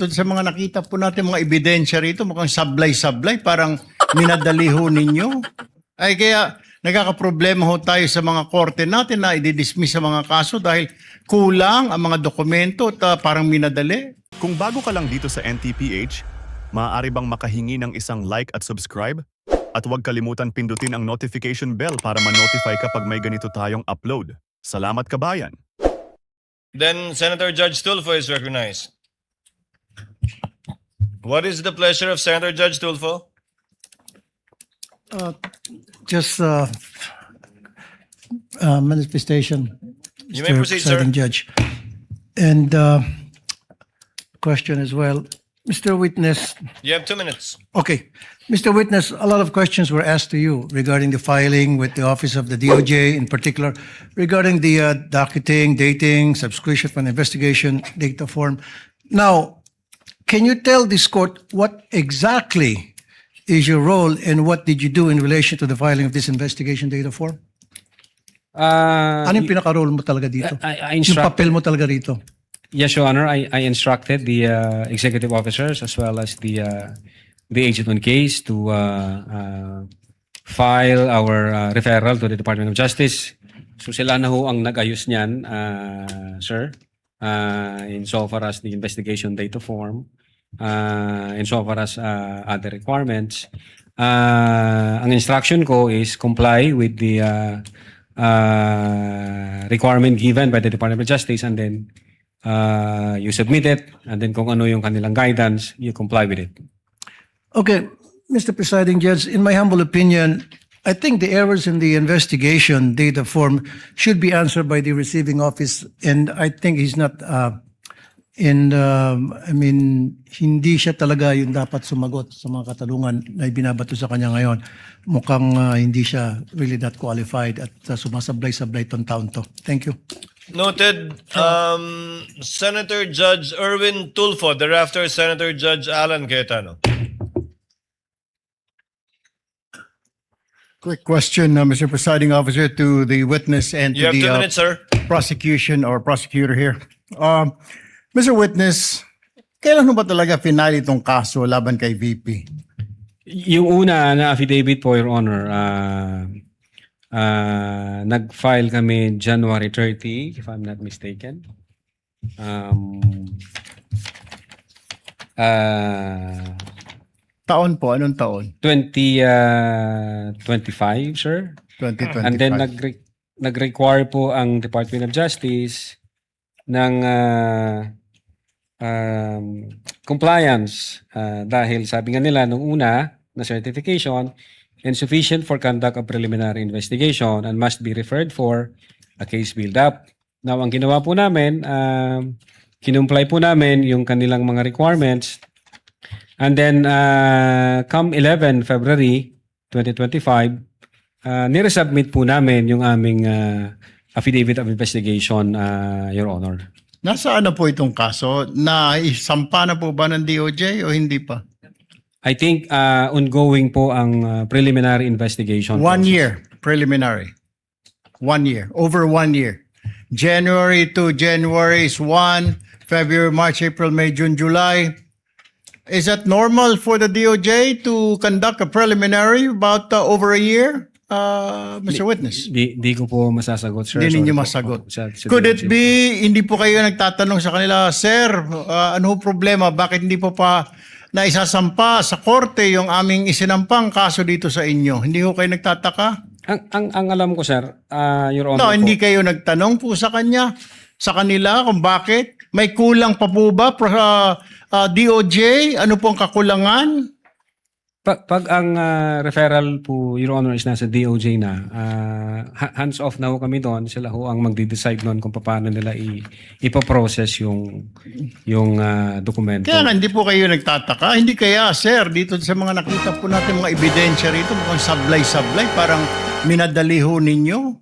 Sa mga nakita po natin mga ebidensya rito, mukhang sablay-sablay, parang minadali ho ninyo. Ay kaya nagkakaproblema ho tayo sa mga korte natin na i-dismiss sa mga kaso dahil kulang ang mga dokumento at parang minadali. Kung bago ka lang dito sa NTPH, maaari bang makahingi ng isang like at subscribe? At huwag kalimutan pindutin ang notification bell para ma-notify kapag may ganito tayong upload. Salamat kabayan! Then Senator Judge Tulfo is recognized. What is the pleasure of Senator Judge Tulfo? Just manifestation. You may Mr. proceed, sir. Presiding Judge. And question as well. Mr. Witness, You have 2 minutes. okay. Mr. Witness, a lot of questions were asked to you regarding the filing with the Office of the DOJ, in particular, regarding the docketing, dating, subscription for an investigation data form. Now, can you tell this court what exactly is your role and what did you do in relation to the filing of this investigation data form? Ano yung pinaka-role mo talaga dito? I Yung instruct- papel mo talaga rito? Yes, Your Honor. I instructed the executive officers as well as the agent on case to file our referral to the Department of Justice. So sila na ho ang nag-ayos niyan, sir, insofar as the investigation data form, insofar as other requirements. Ang instruction ko is comply with the requirement given by the Department of Justice, and then you submit it, and then kung ano yung kanilang guidance, you comply with it. Okay, Mr. Presiding Judge, in my humble opinion, I think the errors in the investigation data form should be answered by the receiving office, and I think he's not, hindi siya talaga yung dapat sumagot sa mga katanungan na ibinabato sa kanya ngayon. Mukhang hindi siya really that qualified at sumasablay-sablay itong taon to. Thank you. Noted. Senator Judge Erwin Tulfo, thereafter Senator Judge Alan Cayetano. Quick question, Mr. Presiding Officer, to the witness and You to have 2 the minutes, sir. prosecution or prosecutor here. Mr. Witness, kailan mo ba talaga final itong kaso laban kay VP? Yung una na affidavit po, Your Honor, nag-file kami January 30, if I'm not mistaken. Taon po, anong taon? 2025, sir. 2025. And then nag-require po ang Department of Justice ng compliance dahil sabi nga nila nung una na certification insufficient for conduct of preliminary investigation and must be referred for a case build-up. Now, ang ginawa po namin, kinumply po namin yung kanilang mga requirements. And then, come 11 February 2025, niresubmit po namin yung aming affidavit of investigation, Your Honor. Nasaan na po itong kaso? Naisampa na po ba ng DOJ o hindi pa? I think ongoing po ang preliminary investigation. 1 year preliminary. 1 year. Over 1 year. January to January is 1. February, March, April, May, June, July. Is that normal for the DOJ to conduct a preliminary about over a year, Mr. Witness? Di ko po masasagot, sir. Hindi ninyo Sorry po. masagot. Sa Could it DOJ. be, hindi po kayo nagtatanong sa kanila, Sir, ano problema? Bakit hindi po pa naisasampa sa korte yung aming isinampang kaso dito sa inyo? Hindi ko kayo nagtataka? Ang alam ko, sir, Your Honor No, po, hindi kayo nagtanong po sa kanila kung bakit? May kulang pa po ba DOJ? Ano po ang kakulangan? Pag ang referral po, Your Honor, is nasa DOJ na, hands off na ho kami doon. Sila ho ang magde-decide noon kung paano nila ipoprocess yung dokumento. Kaya nga, hindi po kayo nagtataka. Hindi kaya, sir, dito sa mga nakita po natin mga ebidensya rito, mukhang sablay-sablay, parang minadali ho ninyo.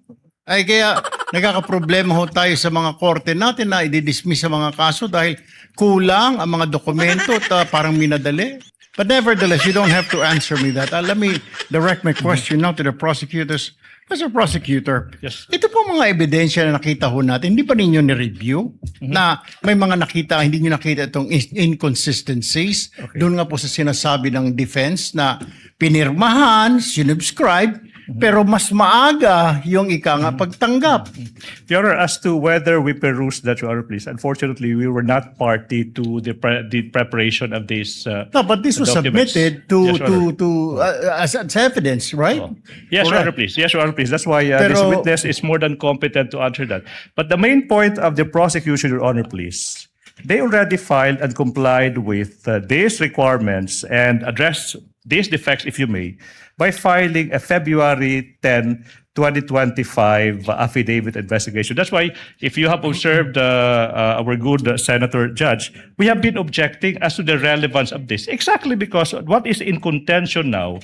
Ay kaya nagkakaproblema ho tayo sa mga korte natin na i-dismiss sa mga kaso dahil kulang ang mga dokumento at parang minadali. But nevertheless, you don't have to answer me that. Let me direct my question now to the prosecutors. Mr. Prosecutor, Yes. ito po mga ebidensya na nakita ho natin, hindi pa ninyo ni-review na may mga nakita, hindi nyo nakita itong inconsistencies. Doon nga po sa sinasabi ng defense na pinirmahan, sinubscribe, pero mas maaga yung pagtanggap. Your Honor, as to whether we perused that, Your Honor, please, unfortunately, we were not party to the preparation of this. No, but this was documents. submitted Yes, Your Honor. as evidence, right? Yes, Your Honor, Correct. please. Yes, Your Honor, please. That's why this Pero- witness is more than competent to answer that. But the main point of the prosecution, Your Honor, please, they already filed and complied with these requirements and addressed these defects, if you may, by filing a February 10, 2025 affidavit investigation. That's why, if you have observed our good Senator Judge, we have been objecting as to the relevance of this. Exactly because what is in contention now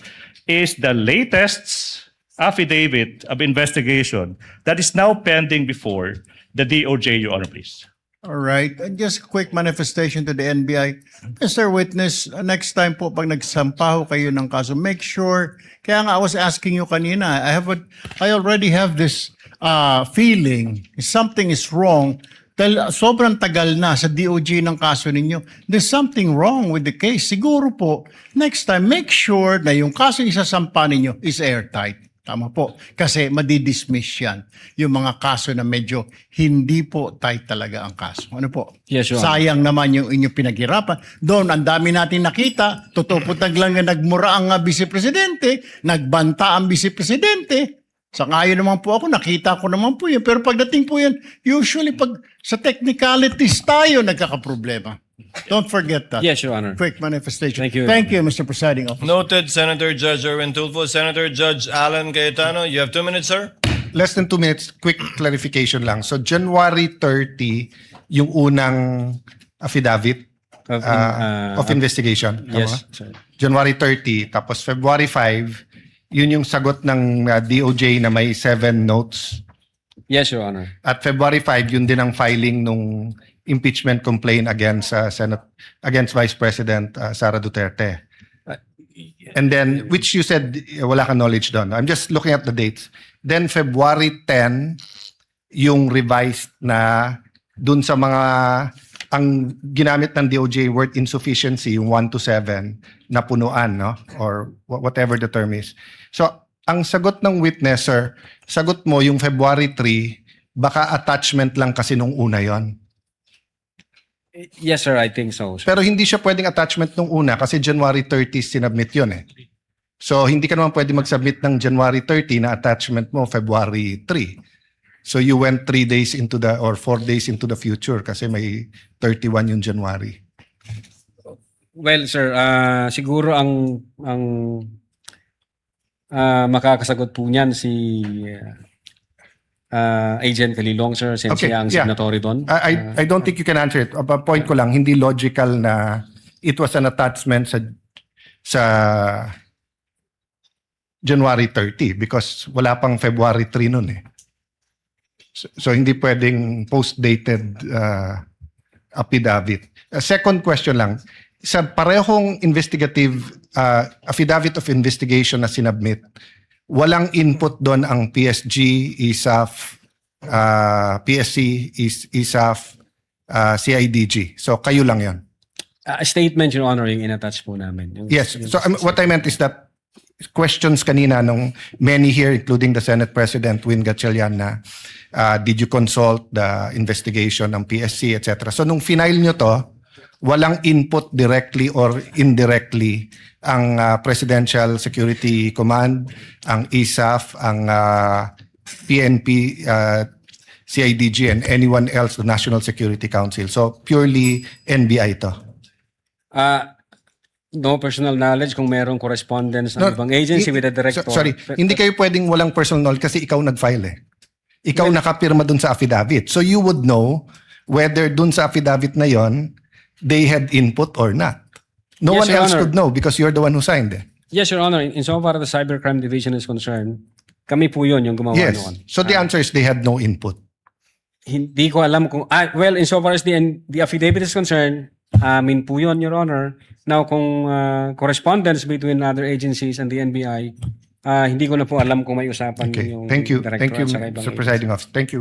is the latest affidavit of investigation that is now pending before the DOJ, Your Honor, please. All right. And just a quick manifestation to the NBI. Mr. Witness, next time po pag nagsampaho kayo ng kaso, make sure, kaya nga I was asking you kanina, I already have this feeling something is wrong dahil sobrang tagal na sa DOJ ng kaso ninyo. There's something wrong with the case. Siguro po, next time, make sure na yung kaso isasampa ninyo is airtight. Tama po. Kasi madidismiss yan. Yung mga kaso na medyo hindi po tight talaga ang kaso. Ano po? Yes, Your Honor. Sayang naman yung inyong pinaghirapan. Doon, ang dami natin nakita. Totoo po lang na nagmura ang vice-presidente, nagbanta ang vice-presidente. Sa ngayon naman po ako, nakita ko naman po yun. Pero pagdating po yan, usually pag sa technicalities tayo nagkakaproblema. Don't forget that. Yes, Your Honor. Quick manifestation. Thank you. Thank you, Mr. Presiding Officer. Noted, Senator Judge Erwin Tulfo. Senator Judge Alan Cayetano, you have 2 minutes, sir. Less than 2 minutes, quick clarification lang. So January 30, yung unang affidavit of investigation. Tama Yes, ba? sir. January 30, tapos February 5, yun yung sagot ng DOJ na may 7 notes. Yes, Your Honor. At February 5, yun din ang filing nung impeachment complaint against against Vice President Sara Duterte. And then, which you said wala kang knowledge doon. I'm just looking at the dates. Then February 10, yung revised na dun sa mga ang ginamit ng DOJ word insufficiency, yung 1 to 7 na punuan, no? Or whatever the term is. So, ang sagot ng witness, sir, sagot mo yung February 3, baka attachment lang kasi nung una yon. Yes, sir, I think so. Sir. Pero hindi siya pwedeng attachment nung una kasi January 30 sinubmit yun eh. So hindi ka naman pwede mag-submit ng January 30 na attachment mo February 3. So you went 3 days into the or 4 days into the future kasi may 31 yung January. Well, sir, siguro ang makakasagot po niyan si Agent Calilong, sir, since Okay, siya ang yeah. signatory doon. I don't think you can answer it. Point ko lang, hindi logical na it was an attachment sa January 30 because wala pang February 3 nun eh. So hindi pwedeng post-dated affidavit. Second question lang, sa parehong investigative affidavit of investigation na sinubmit, walang input doon ang PSG, ISAF, PSC, ISAF, CIDG. So kayo lang yon. A statement, Your Honor, yung in-attach po namin. Yes. So what I meant is that questions kanina nung many here, including the Senate President Win Gatchalian na did you consult the investigation ng PSC, etc. So nung final nyo to, walang input directly or indirectly ang Presidential Security Command, ang ISAF, ang PNP, CIDG, and anyone else, the National Security Council. So purely NBI to. No personal knowledge kung merong correspondence ng ibang agency with the director. Sorry, hindi kayo pwedeng walang personal knowledge kasi ikaw nag-file eh. Ikaw nakapirma dun sa affidavit. So you would know whether dun sa affidavit na yon they had input or not. No Yes, one Your else Honor. could know because you're the one who signed it. Yes, Your Honor. Insofar the Cybercrime Division is concerned, kami po yun yung gumawa Yes. noon. So the answer is they had no input. Hindi ko alam kung... well, insofar as the affidavit is concerned, amin po yun, Your Honor. Now, kung correspondence between other agencies and the NBI, Hindi ko na po alam kung may usapan Okay. yung Thank you. director Thank you, at saka ibang Mr. agency. Presiding Officer. Thank you.